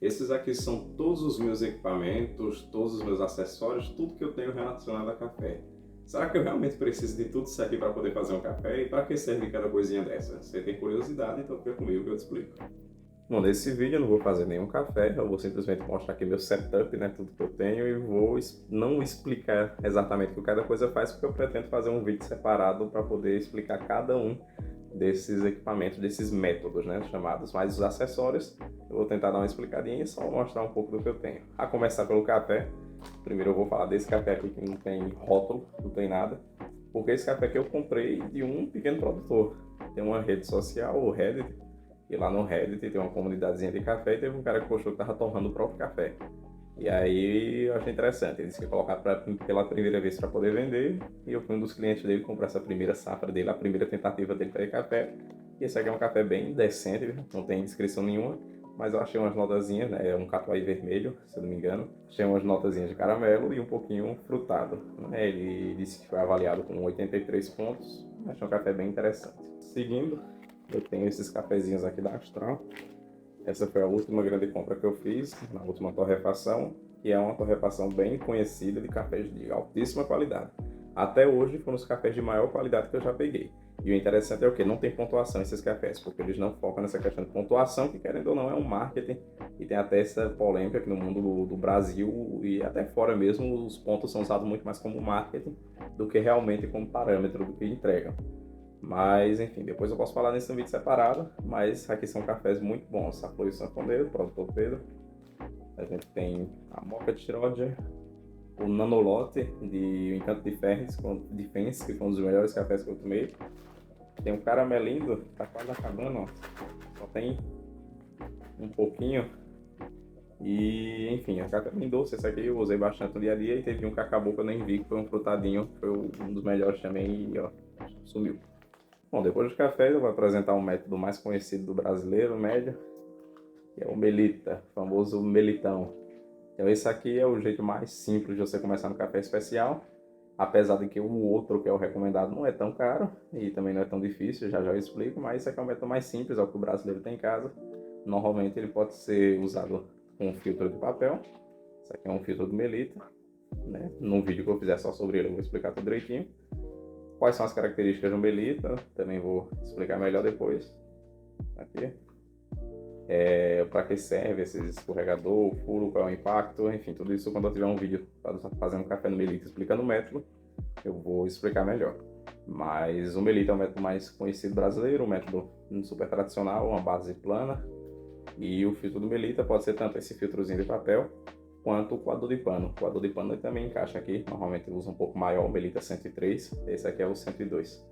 Esses aqui são todos os meus equipamentos, todos os meus acessórios, tudo que eu tenho relacionado a café. Será que eu realmente preciso de tudo isso aqui para poder fazer um café? E para que serve cada coisinha dessa? Você tem curiosidade? Então fica comigo que eu te explico. Bom, nesse vídeo eu não vou fazer nenhum café, eu vou simplesmente mostrar aqui meu setup, né, tudo que eu tenho, e vou não explicar exatamente o que cada coisa faz, porque eu pretendo fazer um vídeo separado para poder explicar cada um desses equipamentos, desses métodos, né, chamados, mas os acessórios eu vou tentar dar uma explicadinha e só mostrar um pouco do que eu tenho. A começar pelo café, primeiro eu vou falar desse café aqui que não tem rótulo, não tem nada, porque esse café aqui eu comprei de um pequeno produtor. Tem uma rede social, o Reddit, e lá no Reddit tem uma comunidadezinha de café e teve um cara que postou que estava torrando o próprio café. E aí eu achei interessante, ele disse que ia colocar pela primeira vez para poder vender, e eu fui um dos clientes dele comprar essa primeira safra dele, a primeira tentativa dele para café. E esse aqui é um café bem decente, não tem descrição nenhuma, mas eu achei umas notazinhas, né? É um catuai vermelho, se eu não me engano. Achei umas notazinhas de caramelo e um pouquinho frutado, né? Ele disse que foi avaliado com 83 pontos, achei um café bem interessante. Seguindo, eu tenho esses cafezinhos aqui da Astral. Essa foi a última grande compra que eu fiz, na última torrefação, e é uma torrefação bem conhecida de cafés de altíssima qualidade. Até hoje foram os cafés de maior qualidade que eu já peguei. E o interessante é o que? Não tem pontuação esses cafés, porque eles não focam nessa questão de pontuação, que querendo ou não é um marketing, e tem até essa polêmica que no mundo do Brasil e até fora mesmo, os pontos são usados muito mais como marketing do que realmente como parâmetro do que entregam. Mas, enfim, depois eu posso falar nesse vídeo separado, mas aqui são cafés muito bons. Sapô e Sanfoneiro, produtor Pedro. A gente tem a Moca de Roger, o Nanolote de Encanto de Fens, que foi um dos melhores cafés que eu tomei. Tem o Caramelindo, que tá quase acabando, ó. Só tem um pouquinho. E, enfim, a café bem doce, esse aqui eu usei bastante no dia a dia, e teve um que acabou que eu nem vi, que foi um frutadinho, foi um dos melhores também, e ó, sumiu. Bom, depois dos cafés eu vou apresentar um método mais conhecido do brasileiro médio, que é o Melita, o famoso melitão. Então esse aqui é o jeito mais simples de você começar no café especial, apesar de que o outro, que é o recomendado, não é tão caro e também não é tão difícil, já eu explico, mas esse aqui é o método mais simples, é o que o brasileiro tem em casa. Normalmente ele pode ser usado com um filtro de papel, esse aqui é um filtro do Melita, né? Num vídeo que eu fizer só sobre ele eu vou explicar tudo direitinho. Quais são as características do Melita, também vou explicar melhor depois. Aqui. Para que serve esse escorregador, o furo, qual é o impacto, enfim, tudo isso quando eu tiver um vídeo fazendo café no Melita explicando o método, eu vou explicar melhor. Mas o Melita é o método mais conhecido brasileiro, um método super tradicional, uma base plana. E o filtro do Melita pode ser tanto esse filtrozinho de papel, quanto o coador de pano. O coador de pano também encaixa aqui, normalmente usa um pouco maior, o Melita 103, esse aqui é o 102.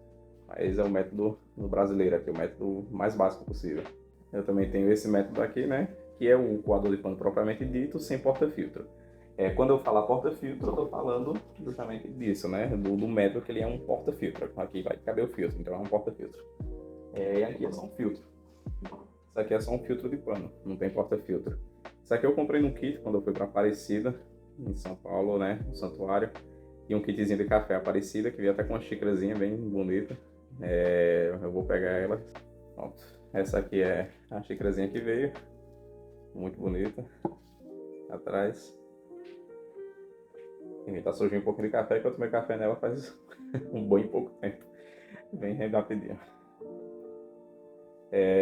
Mas é o método brasileiro aqui, o método mais básico possível. Eu também tenho esse método aqui, né, que é o coador de pano propriamente dito, sem porta-filtro. Quando eu falar porta-filtro, eu estou falando justamente disso, né, do método que ele é um porta-filtro. Aqui vai caber o filtro, então é um porta-filtro. E aqui é só um filtro. Isso aqui é só um filtro de pano, não tem porta-filtro. Isso aqui eu comprei no kit quando eu fui para Aparecida, em São Paulo, né, no santuário. E um kitzinho de café Aparecida, que veio até com uma xícarazinha bem bonita. Eu vou pegar ela. Pronto. Essa aqui é a xícarazinha que veio. Muito bonita. Atrás. E tá surgindo um pouquinho de café, que eu tomei café nela faz um bom e pouco tempo. Bem rapidinho.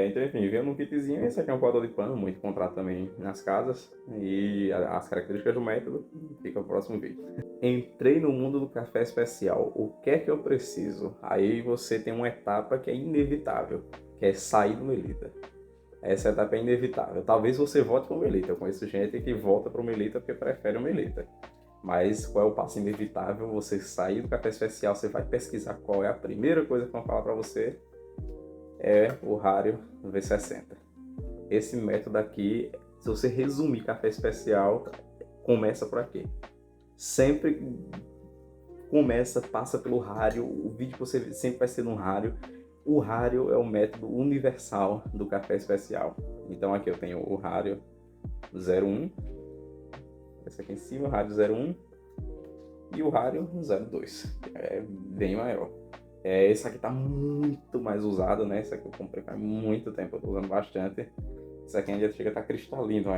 Então, enfim, veio num kitzinho. Esse aqui é um coador de pano, muito encontrado também nas casas. E as características do método fica no próximo vídeo. Entrei no mundo do café especial. O que é que eu preciso? Aí você tem uma etapa que é inevitável, que é sair do Melita. Essa etapa é inevitável. Talvez você volte para o Melita. Eu conheço gente que volta para o Melita porque prefere o Melita. Mas qual é o passo inevitável? Você sair do café especial, você vai pesquisar qual é a primeira coisa que vão falar para você. É o Rario V60. Esse método aqui, se você resumir café especial, começa por aqui. Sempre passa pelo Rario, o vídeo que você sempre vai ser no Rario. O Rario é o método universal do café especial. Então aqui eu tenho o Rario 01, esse aqui em cima, o Rario 01 e o Rario 02, é bem maior. Esse aqui tá muito mais usado, né? Esse aqui eu comprei faz muito tempo, eu tô usando bastante. Esse aqui ainda chega a estar cristalino,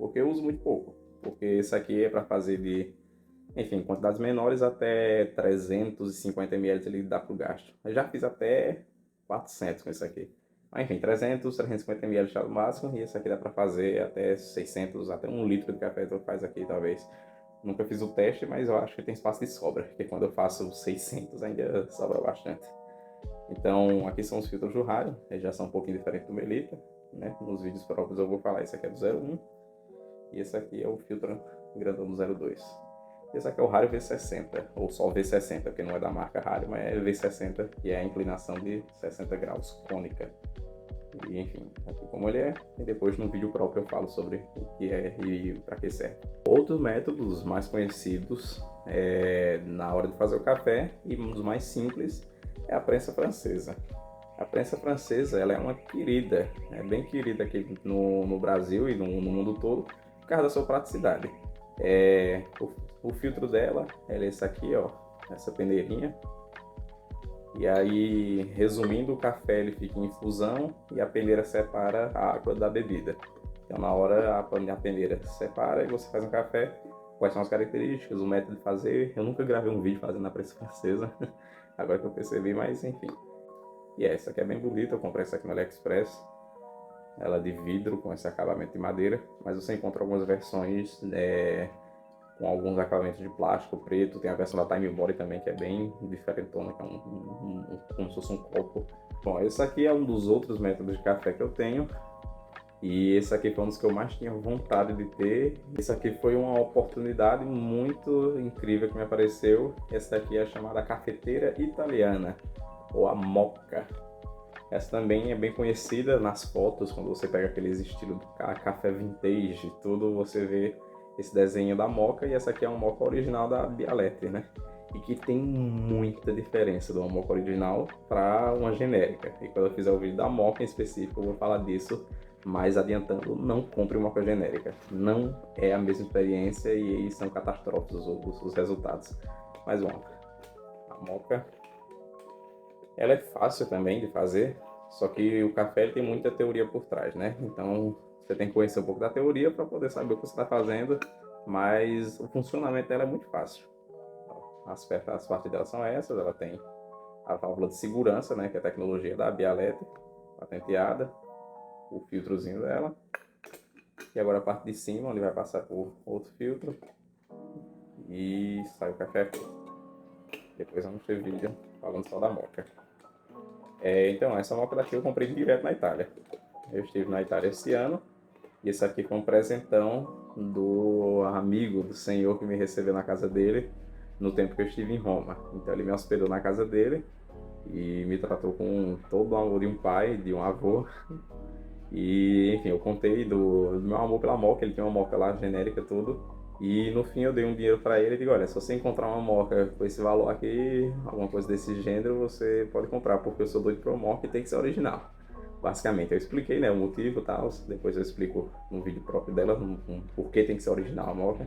porque eu uso muito pouco. Porque esse aqui é para fazer de, enfim, quantidades menores até 350 ml ele dá pro gasto. Eu já fiz até 400 com esse aqui. Mas enfim, 350 ml é o máximo, e esse aqui dá para fazer até 600, até 1 litro de café tu faz aqui talvez. Nunca fiz o teste, mas eu acho que tem espaço de sobra, porque quando eu faço 600 ainda sobra bastante. Então, aqui são os filtros do rádio, eles já são um pouquinho diferentes do Melita, né? Nos vídeos próprios eu vou falar, esse aqui é do 01 e esse aqui é o filtro grandão do 02. Esse aqui é o Rádio V60, ou só V60, porque não é da marca Rádio, mas é V60, que é a inclinação de 60 graus cônica. E, enfim, aqui como ele é, e depois no vídeo próprio eu falo sobre o que é e para que serve. Outros métodos mais conhecidos na hora de fazer o café, e um dos mais simples, é a prensa francesa. A prensa francesa, ela é uma querida, é bem querida aqui no Brasil e no mundo todo, por causa da sua praticidade. O filtro dela é esse aqui, ó, essa peneirinha. E aí, resumindo, o café ele fica em infusão e a peneira separa a água da bebida. Então, na hora, a peneira separa e você faz um café. Quais são as características, o método de fazer. Eu nunca gravei um vídeo fazendo a prensa francesa, agora que eu percebi, mas enfim. E essa aqui é bem bonita, eu comprei essa aqui no AliExpress. Ela é de vidro com esse acabamento de madeira, mas você encontra algumas versões com alguns acabamentos de plástico preto. Tem a versão da Time Body também, que é bem diferentona, que é como se fosse um copo. Bom, esse aqui é um dos outros métodos de café que eu tenho. E esse aqui foi um dos que eu mais tinha vontade de ter. Esse aqui foi uma oportunidade muito incrível que me apareceu. Essa aqui é a chamada cafeteira italiana, ou a Moka. Essa também é bem conhecida nas fotos, quando você pega aqueles estilos de café vintage e tudo, você vê esse desenho da Moka, e essa aqui é uma Moka original da Bialetti, né? E que tem muita diferença de uma Moka original para uma genérica. E quando eu fizer o vídeo da Moka em específico, eu vou falar disso, mas adiantando, não compre Moka genérica. Não é a mesma experiência e são catastróficos os resultados. Mas bom, a Moka, ela é fácil também de fazer, só que o café tem muita teoria por trás, né? Então você tem que conhecer um pouco da teoria para poder saber o que você está fazendo, mas o funcionamento dela é muito fácil. As partes dela são essas, ela tem a válvula de segurança, né, que é a tecnologia da Bialetti, patenteada, o filtrozinho dela, e agora a parte de cima, onde vai passar por outro filtro, e sai o café aqui. Depois vamos ter vídeo falando só da Moka. Então, essa Moka daqui eu comprei direto na Itália. Eu estive na Itália esse ano, e esse aqui foi um presentão do amigo do senhor que me recebeu na casa dele no tempo que eu estive em Roma. Então ele me hospedou na casa dele e me tratou com todo o amor de um pai, de um avô. E enfim, eu contei do meu amor pela Moka. Ele tinha uma Moka lá genérica tudo. E no fim eu dei um dinheiro para ele e digo, olha, se você encontrar uma Moka com esse valor aqui, alguma coisa desse gênero, você pode comprar, porque eu sou doido por uma Moka e tem que ser original. Basicamente, eu expliquei, né, o motivo e tal, depois eu explico no vídeo próprio dela, por que tem que ser original a Moka.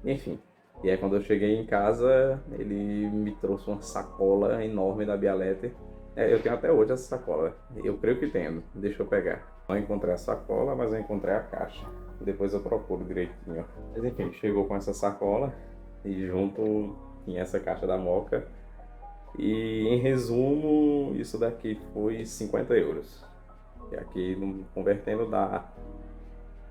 Enfim, e aí quando eu cheguei em casa, ele me trouxe uma sacola enorme da Bialetti. Eu tenho até hoje essa sacola, eu creio que tenho, deixa eu pegar. Não encontrei a sacola, mas eu encontrei a caixa, depois eu procuro direitinho. Mas enfim, chegou com essa sacola e junto tinha essa caixa da Moka. E em resumo, isso daqui foi 50 euros. E aqui convertendo dá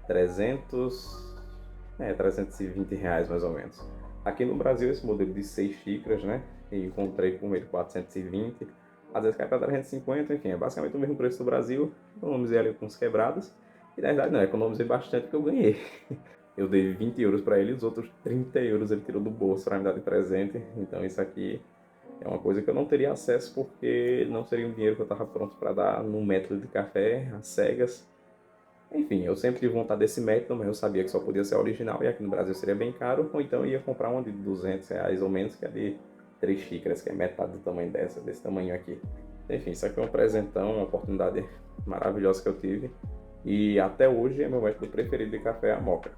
320 reais mais ou menos. Aqui no Brasil esse modelo de 6 xícaras, né? Eu encontrei com ele 420. Às vezes cai para 350, enfim, é basicamente o mesmo preço do Brasil. Economizei ali com uns quebrados. E na verdade não, economizei bastante porque eu ganhei. Eu dei 20 euros para ele, os outros 30 euros ele tirou do bolso para me dar de presente. Então isso aqui é uma coisa que eu não teria acesso porque não seria um dinheiro que eu estava pronto para dar num método de café, às cegas. Enfim, eu sempre tive vontade desse método, mas eu sabia que só podia ser original e aqui no Brasil seria bem caro, ou então eu ia comprar uma de 200 reais ou menos, que é de 3 xícaras, que é metade do tamanho desse tamanho aqui. Enfim, isso aqui é um presentão, uma oportunidade maravilhosa que eu tive. E até hoje é meu método preferido de café, a Moka.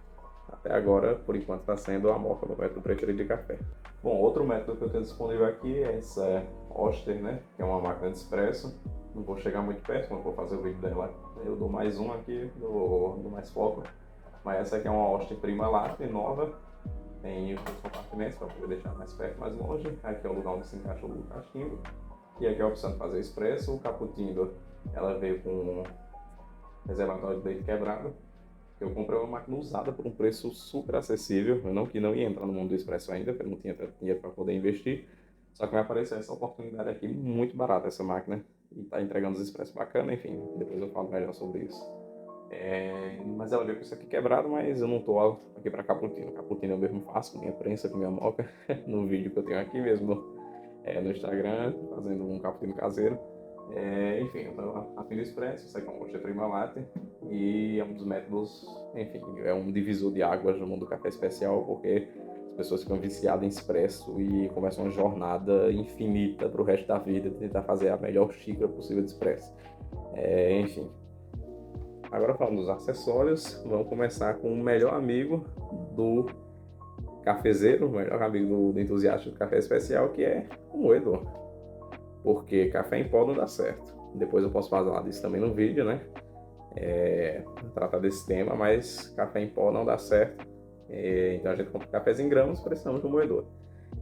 Até agora, por enquanto, está sendo a Moka meu método preferido de café. Bom, outro método que eu tenho disponível aqui é essa Oster, né? Que é uma máquina de expresso. Não vou chegar muito perto quando vou fazer o vídeo dela Eu dou mais um aqui, dou mais foco. Mas essa aqui é uma Oster Prima Latte nova. Tem os compartimentos para poder deixar mais perto, mais longe. Aqui é o lugar onde se encaixa o cachimbo. E aqui é a opção de fazer expresso. O cappuccino, ela veio com um reservatório de leite quebrado. Eu comprei uma máquina usada por um preço super acessível. Eu não ia entrar no mundo do expresso ainda, porque eu não tinha dinheiro para poder investir. Só que me apareceu essa oportunidade aqui, muito barata essa máquina. E tá entregando os expressos bacana, enfim. Depois eu falo melhor sobre isso. Mas ela veio com isso aqui quebrado, mas eu não tô aqui para cappuccino. Cappuccino eu mesmo faço com minha prensa, com minha moca, no vídeo que eu tenho aqui mesmo no Instagram, fazendo um cappuccino caseiro. Enfim, eu tô a fim do expresso, isso aqui é um Oster Prima Latte e é um dos métodos, enfim, é um divisor de águas no mundo do café especial, porque as pessoas ficam viciadas em expresso e começam uma jornada infinita para o resto da vida de tentar fazer a melhor xícara possível de expresso. Enfim. Agora falando dos acessórios, vamos começar com o melhor amigo do cafezeiro, o melhor amigo do entusiasta do café especial, que é o moedor. Porque café em pó não dá certo. Depois eu posso falar disso também no vídeo, né? Tratar desse tema, mas café em pó não dá certo. Então a gente compra cafés em grãos, precisamos de um moedor.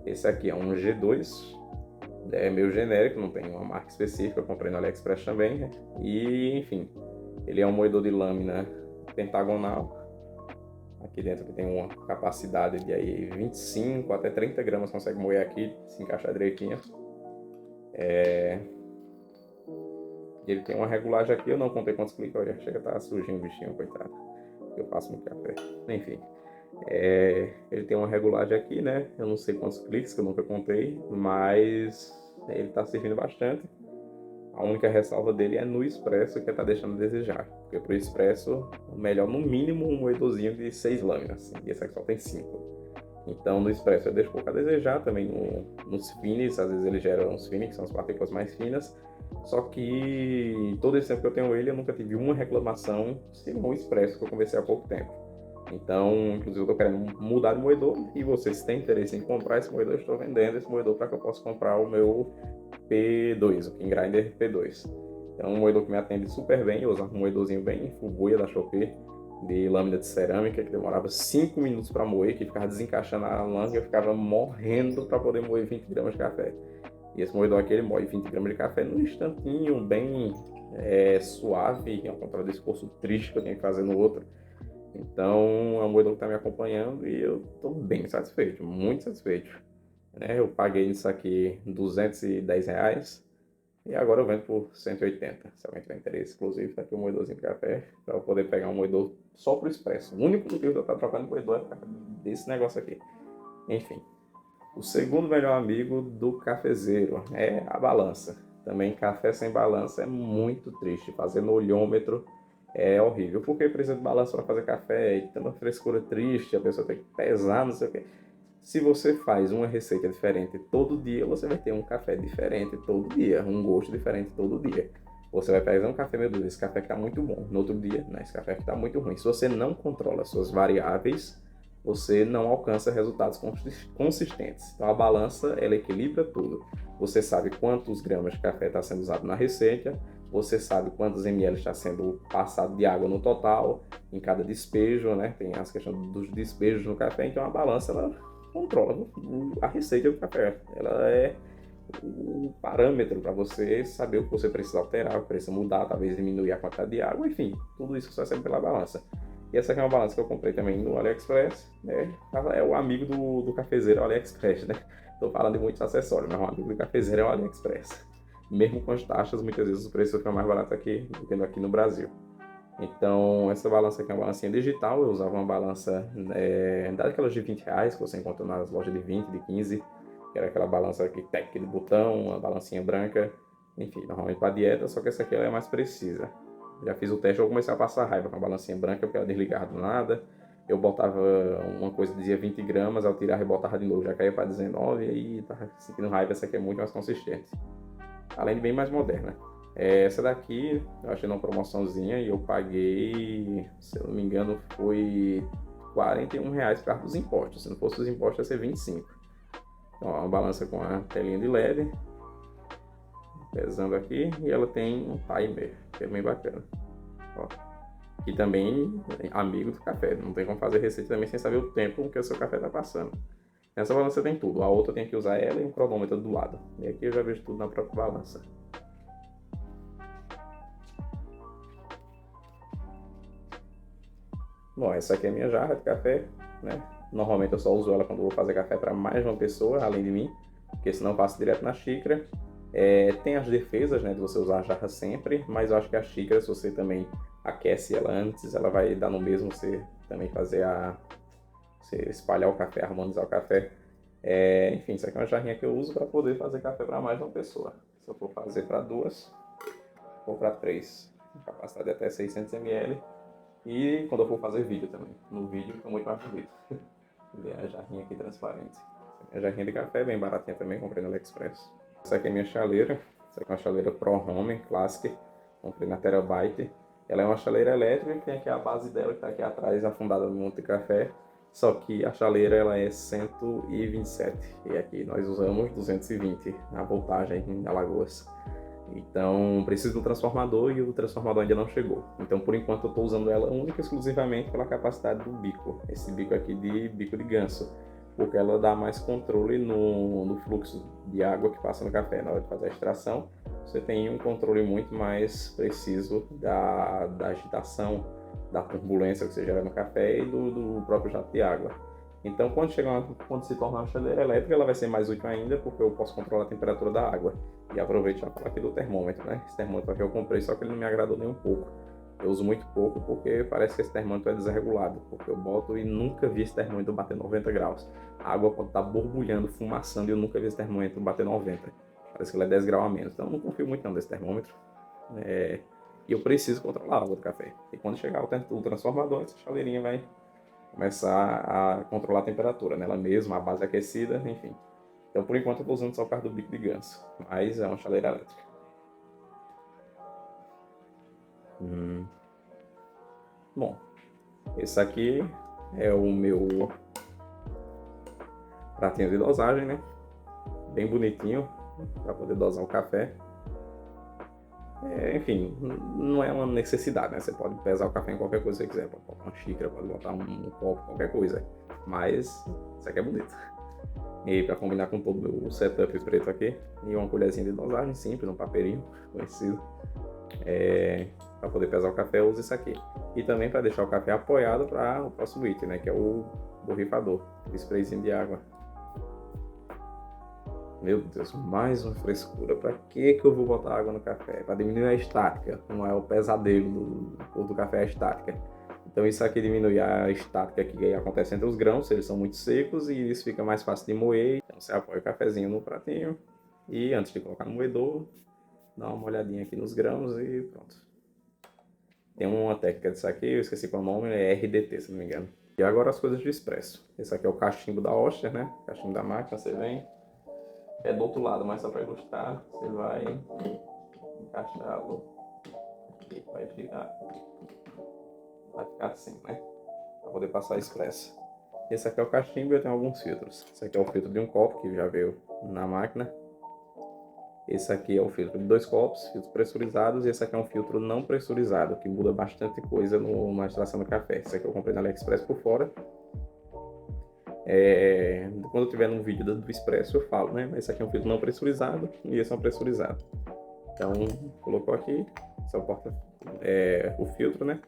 Esse aqui é um G2, é meio genérico, não tem uma marca específica, eu comprei no AliExpress também. E enfim, ele é um moedor de lâmina pentagonal. Aqui dentro tem uma capacidade de aí 25 até 30 gramas, consegue moer aqui, se encaixar direitinho. Ele tem uma regulagem aqui, eu não contei quantos cliques, olha, chega a estar sujinho o bichinho, coitado. Eu faço muito café. Enfim, ele tem uma regulagem aqui, né? Eu não sei quantos cliques, que eu nunca contei, mas ele está servindo bastante. A única ressalva dele é no expresso, que está deixando a desejar. Porque para o expresso, melhor no mínimo um moedorzinho de 6 lâminas. E esse aqui só tem 5. Então no expresso eu deixo pouco a desejar. Também nos finis, às vezes ele gera uns finis, que são as partículas mais finas. Só que todo esse tempo que eu tenho ele, eu nunca tive uma reclamação, senão o expresso que eu conversei há pouco tempo. Então, inclusive, eu estou querendo mudar de moedor. E vocês têm interesse em comprar esse moedor, eu estou vendendo esse moedor para que eu possa comprar o meu P2, o King Grinder P2. É um moedor que me atende super bem. Eu usava um moedorzinho bem fubuia da Shopee, de lâmina de cerâmica, que demorava 5 minutos para moer, que ficava desencaixando a lã e eu ficava morrendo para poder moer 20 gramas de café. E esse moedor aqui, ele moe 20 gramas de café num instantinho, bem suave, ao contrário desse curso triste que eu tenho que fazer no outro. Então, é um moedor que está me acompanhando e eu estou bem satisfeito, muito satisfeito. Eu paguei isso aqui R$210 e agora eu vendo por 180. Se alguém tiver interesse, inclusive, está aqui um moedorzinho de café para eu poder pegar um moedor só para o expresso. O único motivo de eu estar trocando de moedor é por causa desse negócio aqui. Enfim, o segundo melhor amigo do cafezeiro é a balança. Também café sem balança é muito triste. Fazer no olhômetro é horrível. Porque precisa de balança para fazer café e tem uma frescura triste, a pessoa tem que pesar, não sei o quê. Se você faz uma receita diferente todo dia, você vai ter um café diferente todo dia, um gosto diferente todo dia. Você vai fazer um café, meu Deus, esse café que está muito bom. No outro dia, não, esse café que está muito ruim. Se você não controla as suas variáveis, você não alcança resultados consistentes. Então a balança, ela equilibra tudo. Você sabe quantos gramas de café está sendo usado na receita, você sabe quantos ml está sendo passado de água no total, em cada despejo, né? Tem as questões dos despejos no café, então a balança, ela controla a receita do café. Ela é o parâmetro para você saber o que você precisa alterar, o que precisa mudar, talvez diminuir a quantidade de água, enfim, tudo isso só serve pela balança. E essa aqui é uma balança que eu comprei também no AliExpress, né? É o amigo do cafezeiro, o AliExpress, né? Estou falando de muitos acessórios, mas o amigo do cafezeiro é o AliExpress. Mesmo com as taxas, muitas vezes o preço fica mais barato aqui do que aqui no Brasil. Então, essa balança aqui é uma balancinha digital. Eu usava uma balança daquelas de R$20 que você encontra nas lojas de 20, de 15, que era aquela balança aqui, técnica de botão, uma balancinha branca, enfim, normalmente para dieta, só que essa aqui ela é mais precisa. Já fiz o teste, eu comecei a passar raiva com a balancinha branca, porque ela desligava do nada. Eu botava uma coisa que dizia 20 gramas, ao tirar e botava de novo, já caía para 19, e aí tava sentindo raiva. Essa aqui é muito mais consistente, além de bem mais moderna. Essa daqui eu achei numa promoçãozinha e eu paguei, se eu não me engano, foi R$41 por causa dos impostos. Se não fosse os impostos, ia ser 25. Então, uma balança com a telinha de LED, pesando aqui, e ela tem um timer, que é bem bacana. ó, que também é amigo do café. Não tem como fazer receita também sem saber o tempo que o seu café está passando. Nessa balança tem tudo. A outra tem que usar ela e um cronômetro do lado. E aqui eu já vejo tudo na própria balança. Bom, essa aqui é a minha jarra de café, né? Normalmente eu só uso ela quando vou fazer café para mais de uma pessoa, além de mim, porque senão eu passo direto na xícara. Tem as defesas, né, de você usar a jarra sempre, mas eu acho que a xícara, se você também aquece ela antes, ela vai dar no mesmo você também fazer você espalhar o café, harmonizar o café. Enfim, isso aqui é uma jarrinha que eu uso para poder fazer café para mais de uma pessoa. Se eu for fazer para duas, ou para três, capacidade de até 600 ml. E quando eu for fazer vídeo também. No vídeo fica muito mais bonito. Ver a jarrinha aqui transparente. A jarrinha de café, bem baratinha também, comprei no AliExpress. Essa aqui é a minha chaleira. Essa aqui é uma chaleira Pro Home Classic. Comprei na Terabyte. Ela é uma chaleira elétrica, tem aqui a base dela que está aqui atrás, afundada no monte de café. Só que a chaleira ela é 127 e aqui nós usamos 220 na voltagem em Alagoas. Então preciso do transformador e o transformador ainda não chegou. Então por enquanto eu estou usando ela única e exclusivamente pela capacidade do bico. Esse bico aqui de bico de ganso. Porque ela dá mais controle no fluxo de água que passa no café. Na hora de fazer a extração, você tem um controle muito mais preciso da agitação, da turbulência que você gera no café e do próprio jato de água. Então quando se tornar uma chaleira elétrica, ela vai ser mais útil ainda, porque eu posso controlar a temperatura da água. E aproveito já falar aqui do termômetro, né? Esse termômetro aqui eu comprei, só que ele não me agradou nem um pouco. Eu uso muito pouco porque parece que esse termômetro é desregulado, porque eu boto e nunca vi esse termômetro bater 90 graus. A água pode estar borbulhando, fumaçando e eu nunca vi esse termômetro bater 90. Parece que ele é 10 graus a menos, então eu não confio muito não desse termômetro. E eu preciso controlar a água do café. E quando chegar o transformador, essa chaleirinha vai começar a controlar a temperatura, nela mesma, a base aquecida, enfim. Então por enquanto eu estou usando só o carro do bico de ganso, mas é uma chaleira elétrica. Bom, esse aqui é o meu pratinho de dosagem, né? Bem bonitinho, para poder dosar o café. Enfim, não é uma necessidade, né? Você pode pesar o café em qualquer coisa que você quiser. Pode botar uma xícara, pode botar um copo, qualquer coisa. Mas isso aqui é bonito. E para combinar com todo o setup preto aqui, e uma colherzinha de dosagem simples, um papelinho conhecido. Para poder pesar o café, eu uso isso aqui. E também para deixar o café apoiado para o próximo item, né? Que é o borrifador, o sprayzinho de água. Meu Deus, mais uma frescura. Para que eu vou botar água no café? Para diminuir a estática. Não é o pesadelo do café, a estática. Então isso aqui diminui a estática que acontece entre os grãos, eles são muito secos e isso fica mais fácil de moer. Então você apoia o cafezinho no pratinho e antes de colocar no moedor, dá uma olhadinha aqui nos grãos e pronto. Tem uma técnica disso aqui, eu esqueci qual é o nome, é RDT, se não me engano. E agora as coisas de expresso. Esse aqui é o cachimbo da Oster, né? Cachimbo da máquina, você vem. É do outro lado, mas só para ilustrar, você vai encaixá-lo aqui, vai virar, vai ficar assim, né? Para poder passar expresso. Esse aqui é o cachimbo e eu tenho alguns filtros. Esse aqui é o filtro de um copo, que já veio na máquina. Esse aqui é o filtro de 2 copos, filtros pressurizados, e esse aqui é um filtro não pressurizado, que muda bastante coisa na extração do café. Esse aqui eu comprei na AliExpress por fora. Quando eu tiver num vídeo do Expresso eu falo, né? Mas esse aqui é um filtro não pressurizado e esse é um pressurizado. Então, colocou aqui, só porta o filtro, né?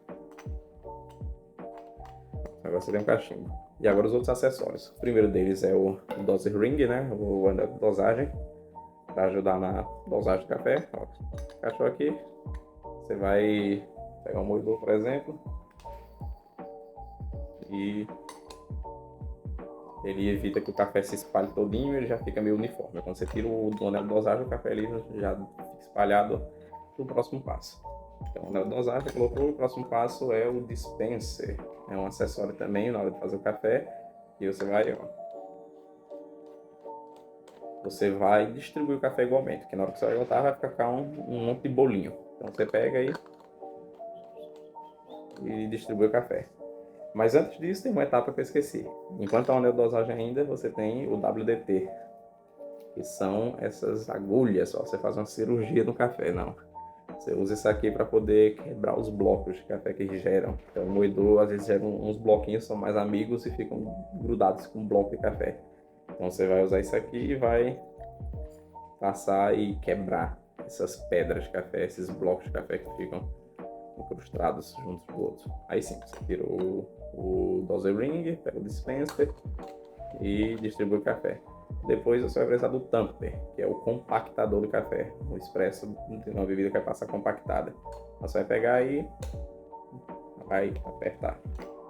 Agora você tem um cachimbo. E agora os outros acessórios. O primeiro deles é o Dose Ring, né? O andar de dosagem, para ajudar na dosagem do café. Ó, encaixou aqui. Você vai pegar um moedor, por exemplo, e ele evita que o café se espalhe todinho e ele já fica meio uniforme. Quando você tira o anel de dosagem, o café ali já fica espalhado no próximo passo. Então, o anel de dosagem colocou, o próximo passo é o dispenser. É um acessório também na hora de fazer o café. E você vai distribuir o café igualmente, porque na hora que você vai botar vai ficar um monte de bolinho. Então você pega aí e distribui o café. Mas antes disso tem uma etapa que eu esqueci. Enquanto está o anel de dosagem ainda, você tem o WDT, que são essas agulhas, só você faz uma cirurgia no café, não. Você usa isso aqui para poder quebrar os blocos de café que geram. Então o moedor às vezes gera uns bloquinhos, são mais amigos e ficam grudados com um bloco de café. Então você vai usar isso aqui e vai passar e quebrar essas pedras de café, esses blocos de café que ficam incrustados juntos com o outro. Aí sim, você tira o dosing ring, pega o dispenser e distribui o café. Depois você vai precisar do tamper, que é o compactador do café. O expresso tem uma bebida que vai passar compactada. Você vai pegar aí, vai apertar,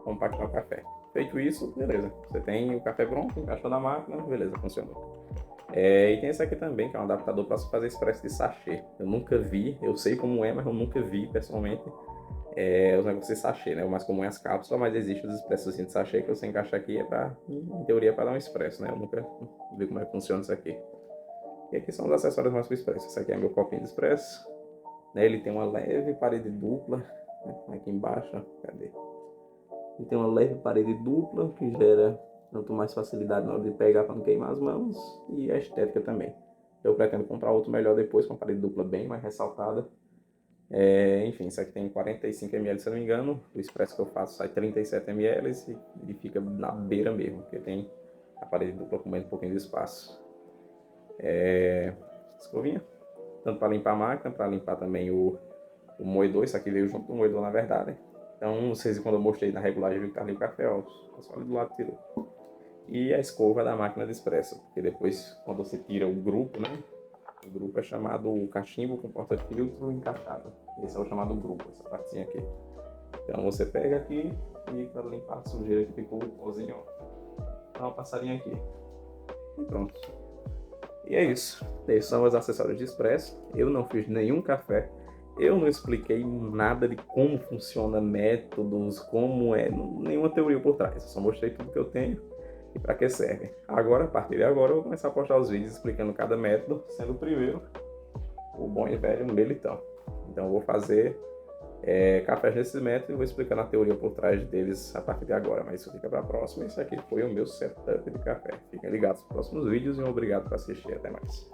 compactar o café. Feito isso, beleza. Você tem o café pronto, encaixou na máquina, beleza, funcionou. E tem esse aqui também, que é um adaptador para fazer expresso de sachê. Eu nunca vi, eu sei como é, mas eu nunca vi pessoalmente os negócios de sachê, né? O mais comum é as cápsulas, mas existe os expressos de sachê que você encaixa aqui, em teoria, para dar um expresso, né? Eu nunca vi como é que funciona isso aqui. E aqui são os acessórios mais para o expresso. Esse aqui é meu copinho de expresso. Né? Ele tem uma leve parede dupla, né? Aqui embaixo, cadê? Ele tem uma leve parede dupla que gera tanto mais facilidade na hora de pegar para não queimar as mãos e a estética também. Eu pretendo comprar outro melhor depois, com a parede dupla bem mais ressaltada. Enfim, isso aqui tem 45 ml, se eu não me engano. O expresso que eu faço sai 37 ml e fica na beira mesmo, porque tem a parede dupla comendo um pouquinho de espaço. Escovinha, tanto para limpar a máquina, para limpar também o moedor. Isso aqui veio junto com o moedor, na verdade. Então, vocês, quando eu mostrei na regulagem, viu que tá ali o café, ó, só ali do lado tirou. E a escova da máquina de expresso, porque depois, quando você tira o grupo, né? O grupo é chamado cachimbo com porta-filtro encaixado. Esse é o chamado grupo, essa partezinha aqui. Então você pega aqui e para limpar a sujeira que ficou o pozinho, ó, dá uma passadinha aqui. E pronto. E é isso. Esses são os acessórios de expresso. Eu não fiz nenhum café. Eu não expliquei nada de como funciona, métodos, como é, nenhuma teoria por trás. Eu só mostrei tudo que eu tenho e para que serve. Agora, a partir de agora, eu vou começar a postar os vídeos explicando cada método, sendo o primeiro o bom e velho melitão. Então eu vou fazer cafés nesses métodos e vou explicando a teoria por trás deles a partir de agora. Mas isso fica para a próxima. Esse aqui foi o meu setup de café. Fiquem ligados nos próximos vídeos e obrigado por assistir. Até mais.